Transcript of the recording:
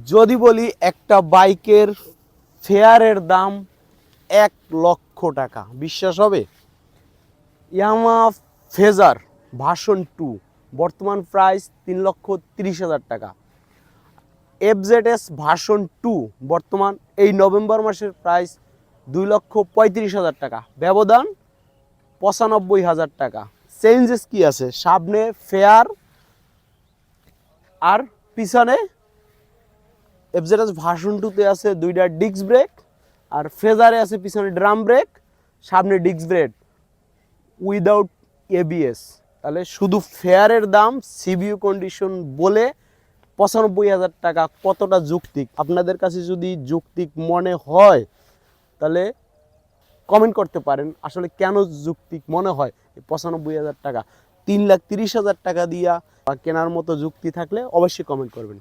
যদি বলি একটা বাইকের ফেয়ারের দাম 1,00,000 টাকা, বিশ্বাস হবে? ইয়ামা ফেজার ভার্সন 2 বর্তমান প্রাইস 3,30,000 টাকা। এফজেডএস ভার্সন 2 বর্তমান এই নভেম্বর মাসের প্রাইস 2,35,000 টাকা, ব্যবধান 95,000 টাকা। চেঞ্জেস কি আছে? সামনে ফেয়ার আর পিছনে এফজেডএস ভার্সন 2তে আছে দুইটা ডিস্ক ব্রেক, আর ফেজারে আছে পিছনে ড্রাম ব্রেক, সামনে ডিস্ক ব্রেক উইদাউট এবিএস। তাহলে শুধু ফেয়ারের দাম সিবিইউ কন্ডিশন বলে 95,000 টাকা কতটা যৌক্তিক? আপনাদের কাছে যদি যৌক্তিক মনে হয় তাহলে কমেন্ট করতে পারেন আসলে কেন যৌক্তিক মনে হয় 95,000 টাকা। 3,30,000 টাকা দিয়া কেনার মতো যুক্তি থাকলে অবশ্যই কমেন্ট করবেন।